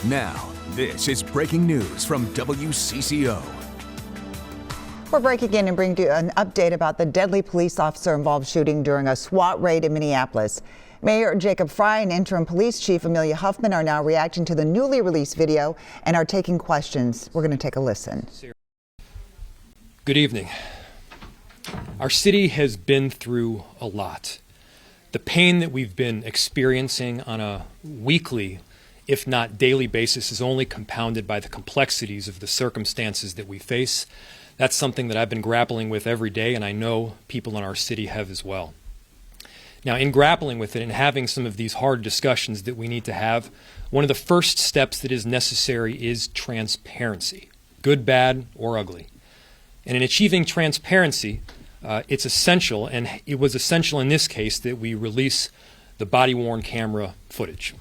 Now, this is breaking news from WCCO. We're breaking in and bringing you an update about the deadly police officer-involved shooting during a SWAT raid in Minneapolis. Mayor Jacob Frey and Interim Police Chief Amelia Huffman are now reacting to the newly released video and are taking questions. We're going to take a listen. Good evening. Our city has been through a lot. The pain that we've been experiencing on a weekly, if not daily basis, is only compounded by the complexities of the circumstances that we face. That's something that I've been grappling with every day, and I know people in our city have as well. Now, in grappling with it and having some of these hard discussions that we need to have, one of the first steps that is necessary is transparency, good, bad, or ugly. And in achieving transparency, it's essential, and it was essential in this case, that we release the body-worn camera footage.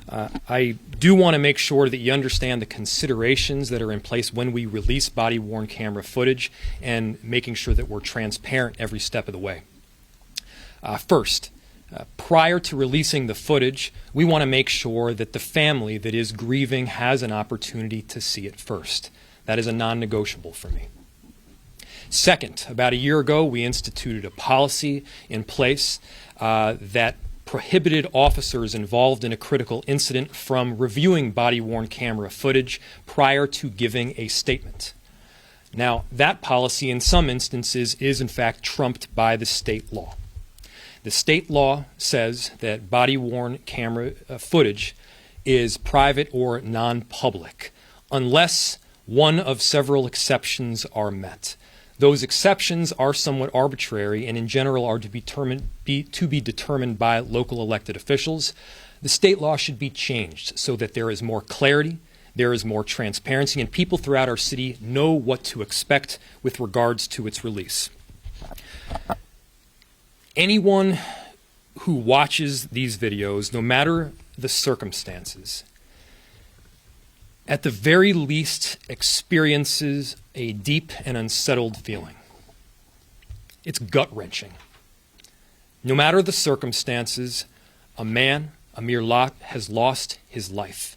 I do want to make sure that you understand the considerations that are in place when we release body-worn camera footage and making sure that we're transparent every step of the way. First, prior to releasing the footage, we want to make sure that the family that is grieving has an opportunity to see it first. That is a non-negotiable for me. Second, about a year ago, we instituted a policy in place that prohibited officers involved in a critical incident from reviewing body-worn camera footage prior to giving a statement. Now, that policy in some instances is in fact trumped by the state law. The state law says that body-worn camera footage is private or non-public unless one of several exceptions are met. Those exceptions are somewhat arbitrary and in general are to be determined by local elected officials. The state law should be changed so that there is more clarity, there is more transparency, and people throughout our city know what to expect with regards to its release. Anyone who watches these videos, no matter the circumstances, at the very least experiences a deep and unsettled feeling. It's gut-wrenching. No matter the circumstances, a man, Amir Locke, has lost his life.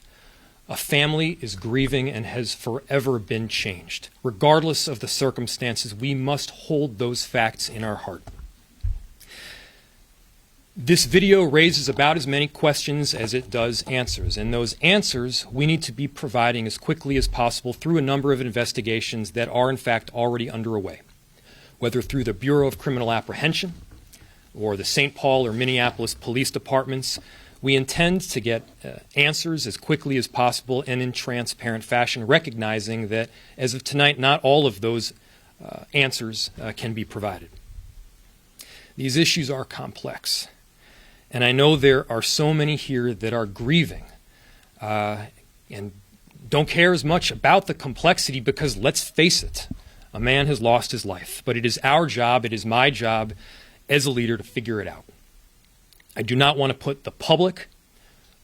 A family is grieving and has forever been changed. Regardless of the circumstances, we must hold those facts in our heart. This video raises about as many questions as it does answers, and those answers we need to be providing as quickly as possible through a number of investigations that are in fact already underway, whether through the Bureau of Criminal Apprehension or the St. Paul or Minneapolis police departments. We intend to get answers as quickly as possible and in transparent fashion, recognizing that as of tonight, not all of those answers can be provided. These issues are complex. And I know there are so many here that are grieving and don't care as much about the complexity because, let's face it, a man has lost his life. But it is our job, it is my job as a leader to figure it out. I do not want to put the public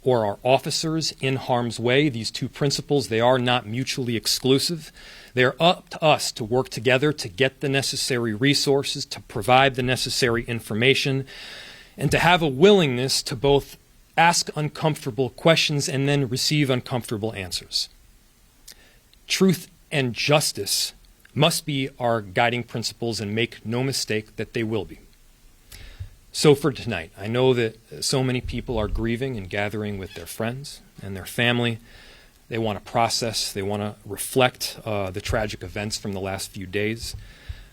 or our officers in harm's way. These two principles, they are not mutually exclusive. They're up to us to work together to get the necessary resources, to provide the necessary information, and to have a willingness to both ask uncomfortable questions and then receive uncomfortable answers. Truth and justice must be our guiding principles, and make no mistake that they will be. So for tonight, I know that so many people are grieving and gathering with their friends and their family. They want to process, they want to reflect the tragic events from the last few days,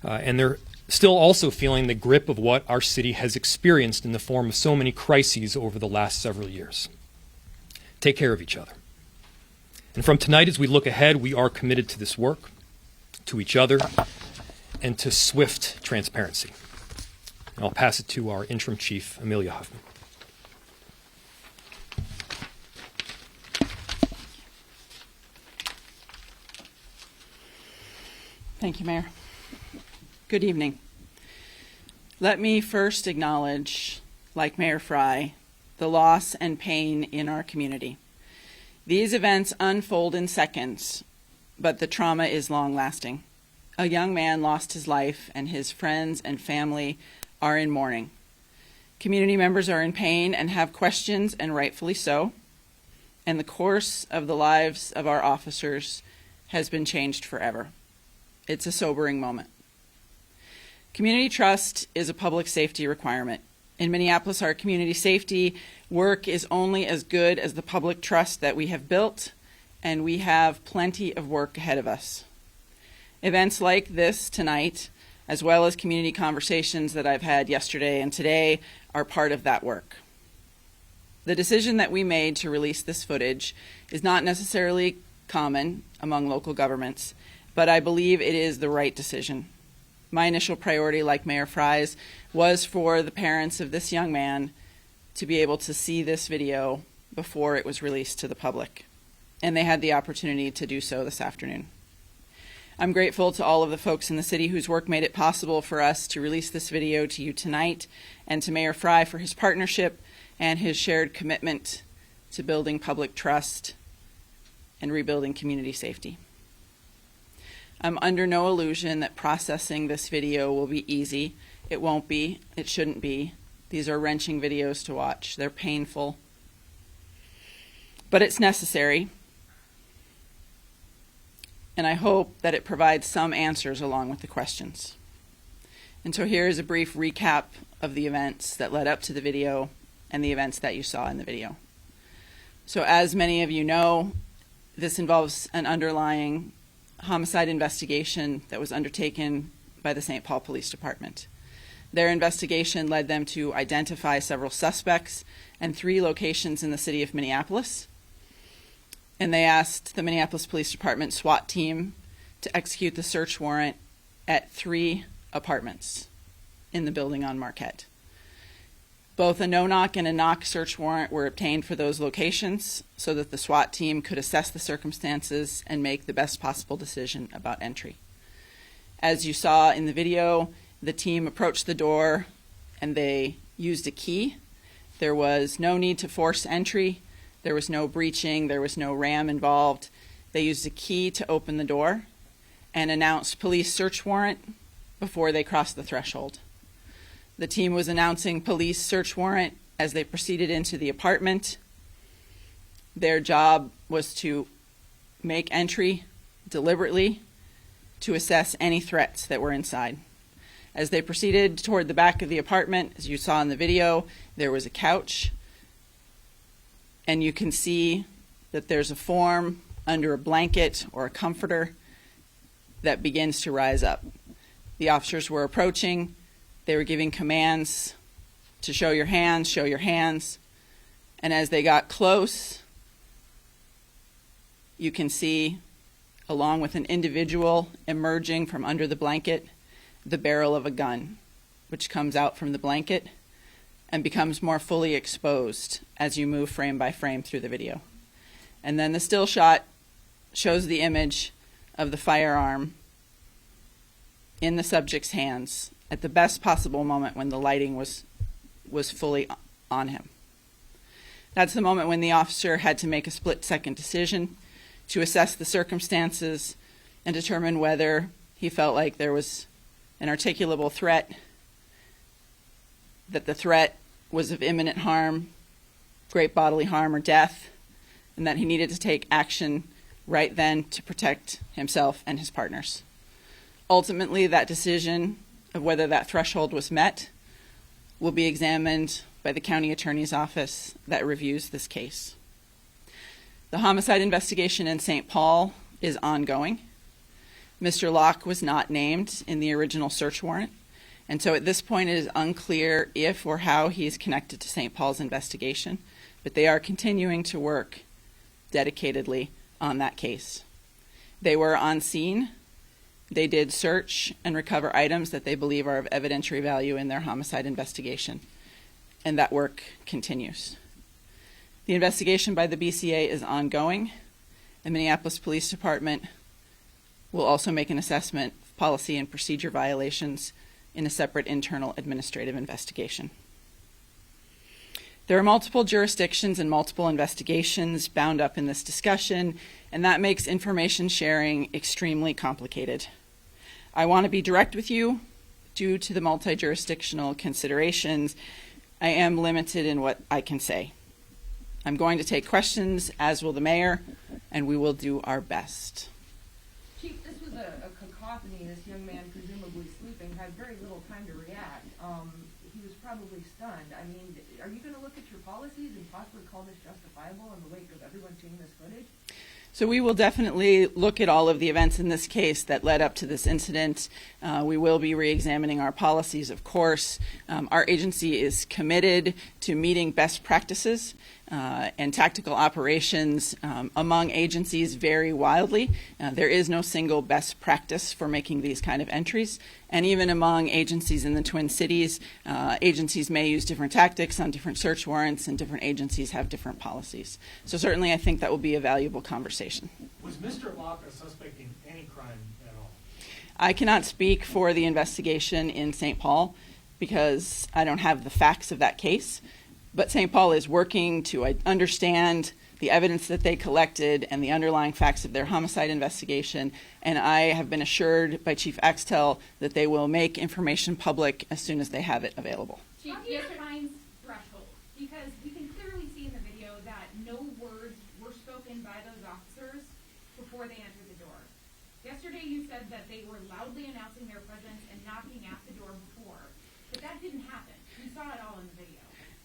and they're still also feeling the grip of what our city has experienced in the form of so many crises over the last several years. Take care of each other. And from tonight, as we look ahead, we are committed to this work, to each other, and to swift transparency. And I'll pass it to our Interim Chief, Amelia Huffman. Thank you, Mayor. Good evening. Let me first acknowledge, like Mayor Frey, the loss and pain in our community. These events unfold in seconds, but the trauma is long-lasting. A young man lost his life, and his friends and family are in mourning. Community members are in pain and have questions, and rightfully so. and the course of the lives of our officers has been changed forever. It's a sobering moment. Community trust is a public safety requirement. In Minneapolis, our community safety work is only as good as the public trust that we have built, and we have plenty of work ahead of us. Events like this tonight, as well as community conversations that I've had yesterday and today, are part of that work. The decision that we made to release this footage is not necessarily common among local governments, but I believe it is the right decision. My initial priority, like Mayor Frey's, was for the parents of this young man to be able to see this video before it was released to the public, and they had the opportunity to do so this afternoon. I'm grateful to all of the folks in the city whose work made it possible for us to release this video to you tonight, and to Mayor Frey for his partnership and his shared commitment to building public trust and rebuilding community safety. I'm under no illusion that processing this video will be easy. It won't be. It shouldn't be. These are wrenching videos to watch. They're painful. But it's necessary. And I hope that it provides some answers along with the questions. And so here is a brief recap of the events that led up to the video and the events that you saw in the video. So as many of you know, this involves an underlying homicide investigation that was undertaken by the St. Paul Police Department. Their investigation led them to identify several suspects and 3 locations in the city of Minneapolis. And they asked the Minneapolis Police Department SWAT team to execute the search warrant at 3 apartments in the building on Marquette. Both a no-knock and a knock search warrant were obtained for those locations so that the SWAT team could assess the circumstances and make the best possible decision about entry. As you saw in the video, the team approached the door and they used a key. There was no need to force entry. There was no breaching. There was no ram involved. They used a key to open the door and announced police search warrant before they crossed the threshold. The team was announcing police search warrant as they proceeded into the apartment. Their job was to make entry deliberately to assess any threats that were inside. As they proceeded toward the back of the apartment, as you saw in the video, there was a couch, and you can see that there's a form under a blanket or a comforter that begins to rise up. The officers were approaching. They were giving commands to show your hands, show your hands. And as they got close, you can see, along with an individual emerging from under the blanket, the barrel of a gun, which comes out from the blanket and becomes more fully exposed as you move frame by frame through the video. And then the still shot shows the image of the firearm in the subject's hands at the best possible moment when the lighting was fully on him. That's the moment when the officer had to make a split-second decision to assess the circumstances and determine whether he felt like there was an articulable threat, that the threat was of imminent harm, great bodily harm, or death, and that he needed to take action right then to protect himself and his partners. Ultimately, that decision of whether that threshold was met will be examined by the county attorney's office that reviews this case. The homicide investigation in St. Paul is ongoing. Mr. Locke was not named in the original search warrant, and so at this point it is unclear if or how he is connected to St. Paul's investigation, but they are continuing to work dedicatedly on that case. They were on scene. They did search and recover items that they believe are of evidentiary value in their homicide investigation, and that work continues. The investigation by the BCA is ongoing. The Minneapolis Police Department will also make an assessment of policy and procedure violations in a separate internal administrative investigation. There are multiple jurisdictions and multiple investigations bound up in this discussion, and that makes information sharing extremely complicated. I want to be direct with you. Due to the multi-jurisdictional considerations, I am limited in what I can say. I'm going to take questions, as will the mayor, and we will do our best. Chief, this was a cacophony. This young man, presumably sleeping, had very little time to react. He was probably stunned. I mean, are you going to look at your policies and possibly call this justifiable in the wake of everyone seeing this footage? So we will definitely look at all of the events in this case that led up to this incident. We will be re-examining our policies, of course. Our agency is committed to meeting best practices, and tactical operations among agencies vary wildly. There is no single best practice for making these kind of entries. And even among agencies in the Twin Cities, agencies may use different tactics on different search warrants, and different agencies have different policies. So certainly I think that will be a valuable conversation. Was Mr. Locke a suspect in any crime at all? I cannot speak for the investigation in St. Paul because I don't have the facts of that case. But St. Paul is working to understand the evidence that they collected and the underlying facts of their homicide investigation. And I have been assured by Chief Axtell that they will make information public as soon as they have it available. Chief, Fine's threshold, because we can clearly see in the video that no words were spoken by those officers before they entered the door. Yesterday you said that they were loudly announcing their presence and knocking at the door before, but that didn't happen. We saw it all in the video.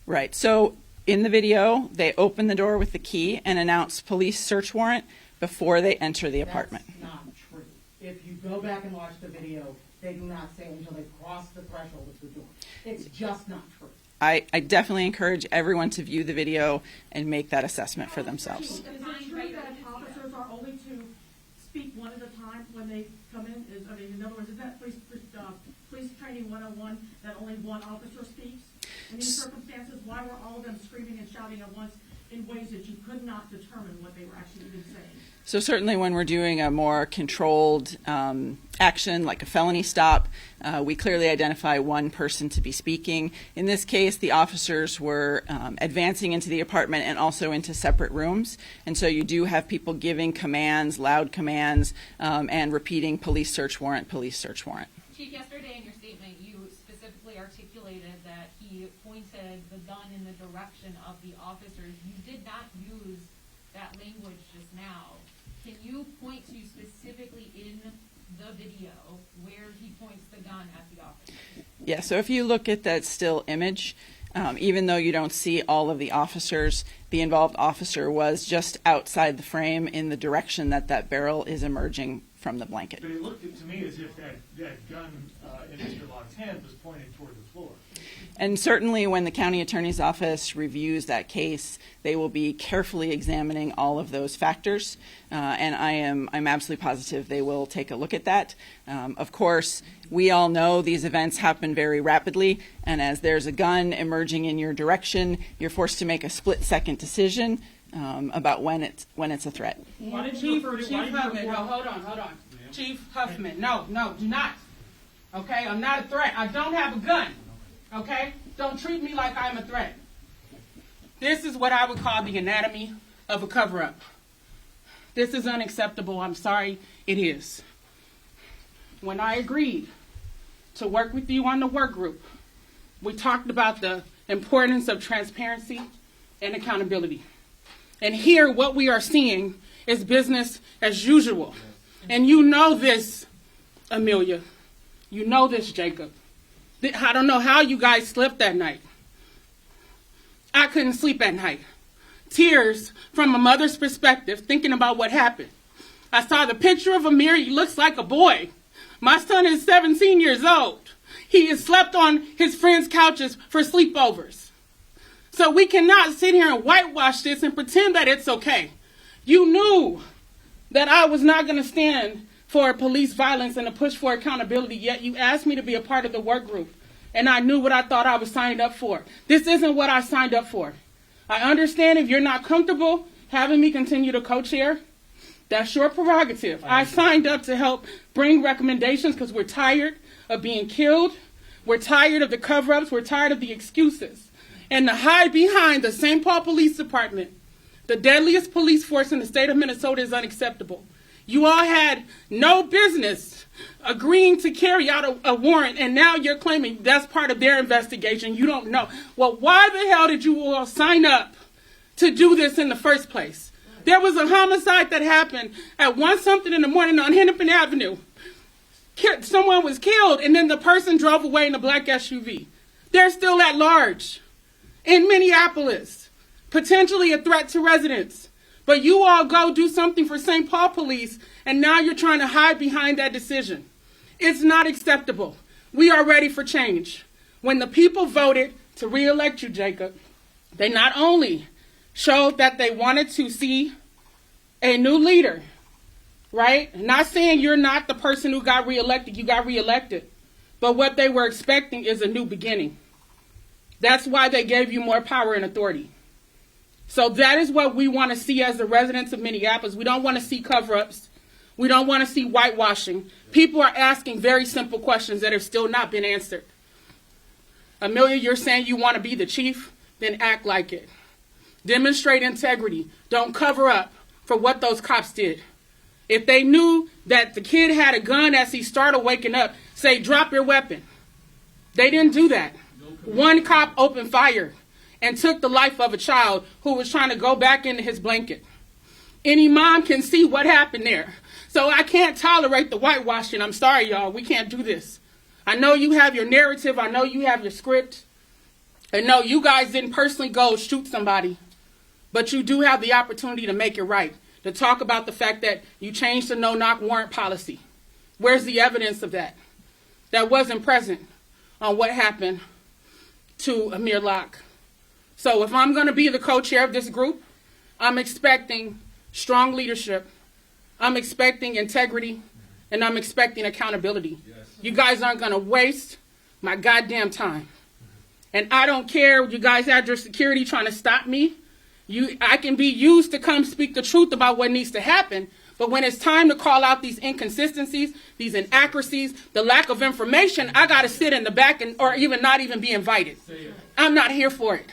Right. So in the video, they open the door with the key and announce police search warrant before they enter the apartment. That's not true. If you go back and watch the video, they do not say until they cross the threshold of the door. It's just not true. I definitely encourage everyone to view the video and make that assessment for themselves. Is it true that officers are only to speak one at a time when they come in? In other words, is that police training 101 that only one officer speaks? In these circumstances, why were all of them screaming and shouting at once in ways that you could not determine what they were actually even saying? So certainly when we're doing a more controlled action, like a felony stop, we clearly identify one person to be speaking. In this case, the officers were advancing into the apartment and also into separate rooms. And so you do have people giving commands, loud commands, and repeating police search warrant, police search warrant. Chief, yesterday in your statement, you specifically articulated that he pointed the gun in the direction of the officers. You did not use that language just now. Can you point to specifically in the video where he points the gun at the officers? Yeah, so if you look at that still image, even though you don't see all of the officers, the involved officer was just outside the frame in the direction that that barrel is emerging from the blanket. But it looked to me as if that gun in Mr. Locke's hand was pointed toward the floor. And certainly when the county attorney's office reviews that case, they will be carefully examining all of those factors. And I'm absolutely positive they will take a look at that. Of course, we all know these events happen very rapidly. And as there's a gun emerging in your direction, you're forced to make a split-second decision about when it's a threat. Chief Huffman, no, hold on. Chief Huffman, no, do not. Okay, I'm not a threat. I don't have a gun. Okay? Don't treat me like I'm a threat. This is what I would call the anatomy of a cover-up. This is unacceptable. I'm sorry, it is. When I agreed to work with you on the work group, we talked about the importance of transparency and accountability. And here, what we are seeing is business as usual. And you know this, Amelia. You know this, Jacob. I don't know how you guys slept that night. I couldn't sleep at night. Tears from a mother's perspective, thinking about what happened. I saw the picture of Amir. He looks like a boy. My son is 17 years old. He has slept on his friends' couches for sleepovers. So we cannot sit here and whitewash this and pretend that it's okay. You knew that I was not going to stand for police violence and a push for accountability, yet you asked me to be a part of the work group, and I knew what I thought I was signing up for. This isn't what I signed up for. I understand if you're not comfortable having me continue to co-chair, that's your prerogative. I signed up to help bring recommendations because we're tired of being killed. We're tired of the cover-ups. We're tired of the excuses. And to hide behind the St. Paul Police Department, the deadliest police force in the state of Minnesota, is unacceptable. You all had no business agreeing to carry out a warrant, and now you're claiming that's part of their investigation. You don't know. Well, why the hell did you all sign up to do this in the first place. There was a homicide that happened at 1-something in the morning on Hennepin Avenue. Someone was killed, and then the person drove away in a black SUV. They're still at large in Minneapolis, potentially a threat to residents. But you all go do something for St. Paul Police, and now you're trying to hide behind that decision. It's not acceptable. We are ready for change. When the people voted to re-elect you, Jacob, they not only showed that they wanted to see a new leader, right? Not saying you're not the person who got reelected, you got reelected. But what they were expecting is a new beginning. That's why they gave you more power and authority. So that is what we want to see as the residents of Minneapolis. We don't want to see cover-ups. We don't want to see whitewashing. People are asking very simple questions that have still not been answered. Amelia, you're saying you want to be the chief? Then act like it. Demonstrate integrity. Don't cover up for what those cops did. If they knew that the kid had a gun as he started waking up, say, drop your weapon. They didn't do that. One cop opened fire and took the life of a child who was trying to go back into his blanket. Any mom can see what happened there. So I can't tolerate the whitewashing. I'm sorry, y'all. We can't do this. I know you have your narrative. I know you have your script. And no, you guys didn't personally go shoot somebody. But you do have the opportunity to make it right, to talk about the fact that you changed the no-knock warrant policy. Where's the evidence of that? That wasn't present on what happened to Amir Locke. So if I'm going to be the co-chair of this group, I'm expecting strong leadership, I'm expecting integrity, and I'm expecting accountability. Yes. You guys aren't going to waste my goddamn time. And I don't care, you guys had your security trying to stop me. I can be used to come speak the truth about what needs to happen, but when it's time to call out these inconsistencies, these inaccuracies, the lack of information, I got to sit in the back or even not even be invited. I'm not here for it.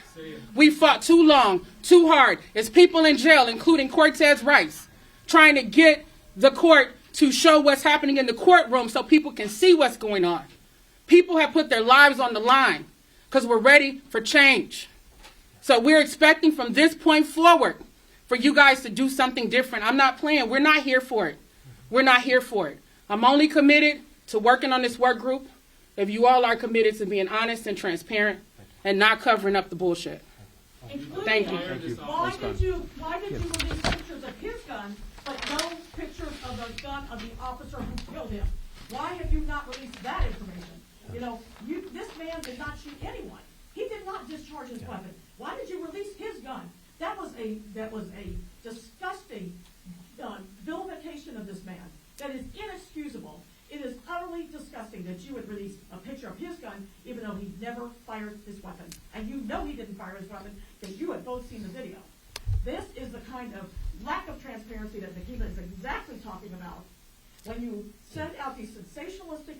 We fought too long, too hard. It's people in jail, including Cortez Rice, trying to get the court to show what's happening in the courtroom so people can see what's going on. People have put their lives on the line because we're ready for change. So we're expecting from this point forward for you guys to do something different. I'm not playing. We're not here for it. We're not here for it. I'm only committed to working on this work group if you all are committed to being honest and transparent and not covering up the bullshit. Thank you. Why did you release pictures of his gun, but no pictures of the gun of the officer who killed him? Why have you not released that information? You know, this man did not shoot anyone. He did not discharge his weapon. Why did you release his gun? That was a disgusting vilification of this man. That is inexcusable. It is utterly disgusting that you would release a picture of his gun, even though he never fired his weapon. And you know he didn't fire his weapon because you had both seen the video. This is the kind of lack of transparency that Nikita is exactly talking about when you send out these sensationalistic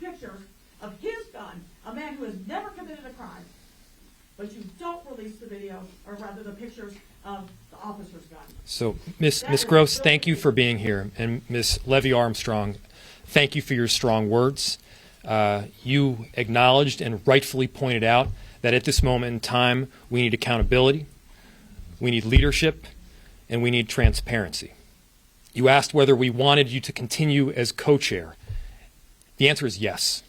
pictures of his gun, a man who has never committed a crime, but you don't release the video, or rather the pictures of the officer's gun. So, Ms. Gross, thank you for being here. And Ms. Levy-Armstrong, thank you for your strong words. You acknowledged and rightfully pointed out that at this moment in time, we need accountability, we need leadership, and we need transparency. You asked whether we wanted you to continue as co-chair. The answer is yes.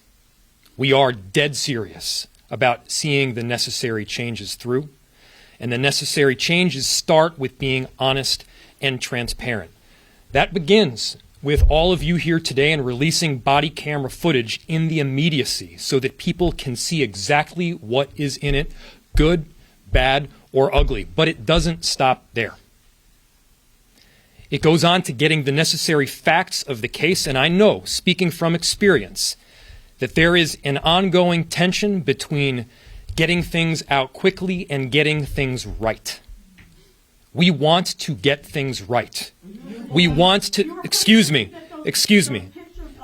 We are dead serious about seeing the necessary changes through, and the necessary changes start with being honest and transparent. That begins with all of you here today and releasing body camera footage in the immediacy so that people can see exactly what is in it, good, bad, or ugly. But it doesn't stop there. It goes on to getting the necessary facts of the case, and I know, speaking from experience, that there is an ongoing tension between getting things out quickly and getting things right. We want to get things right. We want to, excuse me,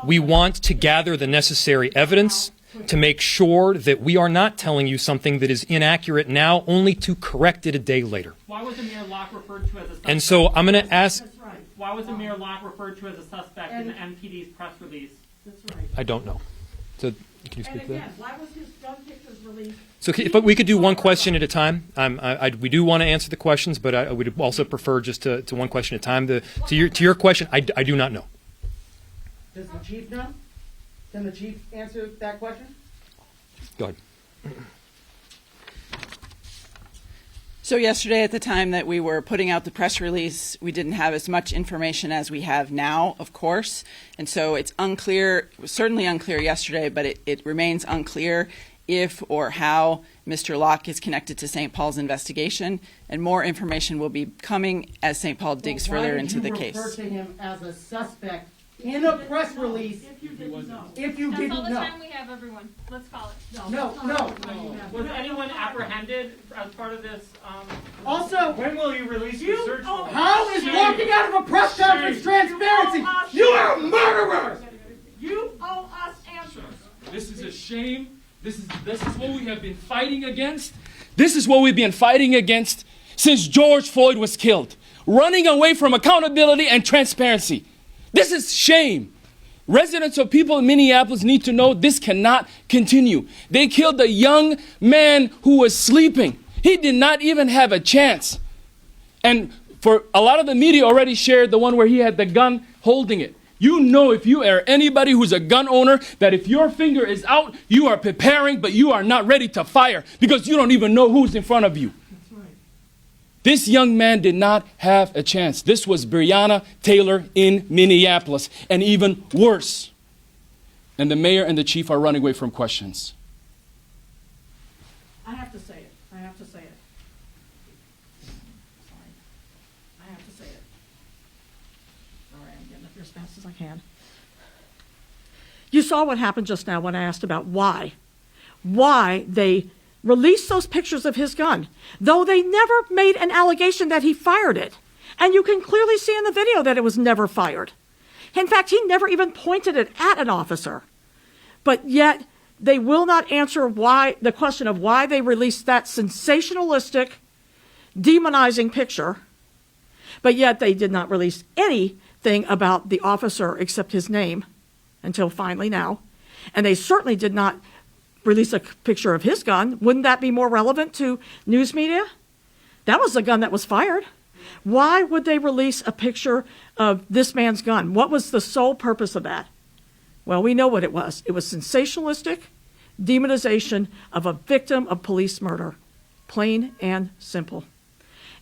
we want to gather the necessary evidence to make sure that we are not telling you something that is inaccurate now, only to correct it a day later. Why was Amir Locke referred to as a suspect? And so I'm going to ask... Why was Amir Locke referred to as a suspect in the MPD's press release? I don't know. So Can you speak And to that? again, why was his gun pictures released? So, but we could do one question at a time. We do want to answer the questions, but I would also prefer just to one question at a time. To your question, I do not know. Does the chief know? Can the chief answer that question? Go ahead. So yesterday, at the time that we were putting out the press release, we didn't have as much information as we have now, of course. And so it's unclear, certainly unclear yesterday, but it remains unclear if or how Mr. Locke is connected to St. Paul's investigation. And more information will be coming as St. Paul digs further into the case. Why did you refer to him as a suspect in a press release If you didn't know. if you That's didn't all the know? time we have, everyone. Let's call it. No. Was anyone apprehended as part of this? Also, When will you release the search warrant? how is walking out of a press conference transparency? You are a murderer! You owe us answers. This is a shame. This is what we have been fighting against. This is what we've been fighting against since George Floyd was killed. Running away from accountability and transparency. This is shame. Residents or people in Minneapolis need to know this cannot continue. They killed a young man who was sleeping. He did not even have a chance. And for a lot of the media already shared the one where he had the gun holding it. You know, if you are anybody who's a gun owner, that if your finger is out, you are preparing, but you are not ready to fire because you don't even know who's in front of you. This young man did not have a chance. This was Breonna Taylor in Minneapolis, and even worse. And the mayor and the chief are running away from questions. I have to say it. I have to say it. Sorry. I have to say it. Sorry, I'm getting up here as fast as I can. You saw what happened just now when I asked about why they released those pictures of his gun, though they never made an allegation that he fired it. And you can clearly see in the video that it was never fired. In fact, he never even pointed it at an officer. But yet, they will not answer the question of why they released that sensationalistic, demonizing picture, but yet they did not release anything about the officer except his name until finally now. And they certainly did not release a picture of his gun. Wouldn't that be more relevant to news media? That was the gun that was fired. Why would they release a picture of this man's gun? What was the sole purpose of that? Well, we know what it was. It was sensationalistic demonization of a victim of police murder. Plain and simple.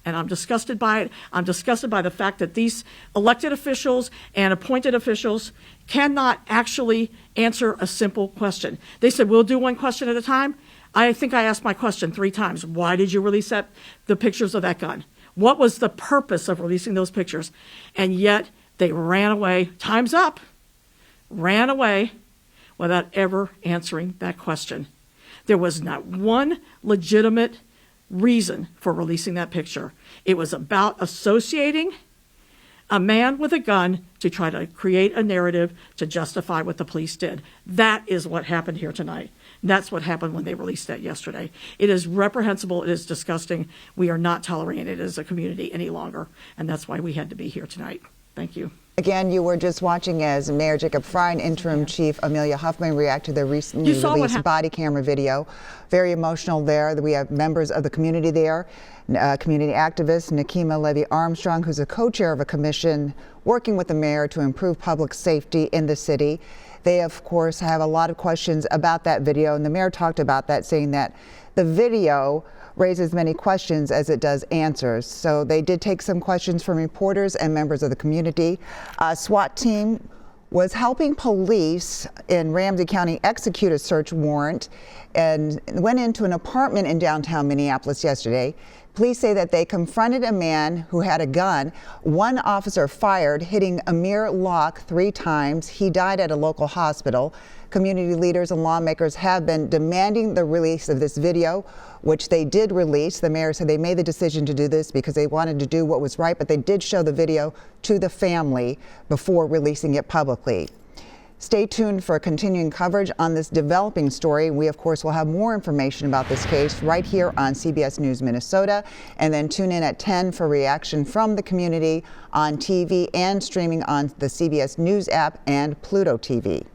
And I'm disgusted by it. I'm disgusted by the fact that these elected officials and appointed officials cannot actually answer a simple question. They said, we'll do one question at a time. I think I asked my question 3 times. Why did you release the pictures of that gun? What was the purpose of releasing those pictures? And yet they ran away. Time's up. Ran away without ever answering that question. There was not one legitimate reason for releasing that picture. It was about associating a man with a gun to try to create a narrative to justify what the police did. That is what happened here tonight. That's what happened when they released that yesterday. It is reprehensible. It is disgusting. We are not tolerating it as a community any longer, and that's why we had to be here tonight. Thank you. Again, you were just watching as Mayor Jacob Frey and Interim Chief Amelia Huffman react to the recently released body camera video. Very emotional there. We have members of the community there. Community activist Nakima Levy-Armstrong, who's a co-chair of a commission working with the mayor to improve public safety in the city. They, of course, have a lot of questions about that video, and the mayor talked about that, saying that the video raises many questions as it does answers. So they did take some questions from reporters and members of the community. A SWAT team was helping police in Ramsey County execute a search warrant and went into an apartment in downtown Minneapolis yesterday. Police say that they confronted a man who had a gun. One officer fired, hitting Amir Locke 3 times. He died at a local hospital. Community leaders and lawmakers have been demanding the release of this video, which they did release. The mayor said they made the decision to do this because they wanted to do what was right, but they did show the video to the family before releasing it publicly. Stay tuned for continuing coverage on this developing story. We, of course, will have more information about this case right here on CBS News Minnesota. And then tune in at 10 for reaction from the community on TV and streaming on the CBS News app and Pluto TV.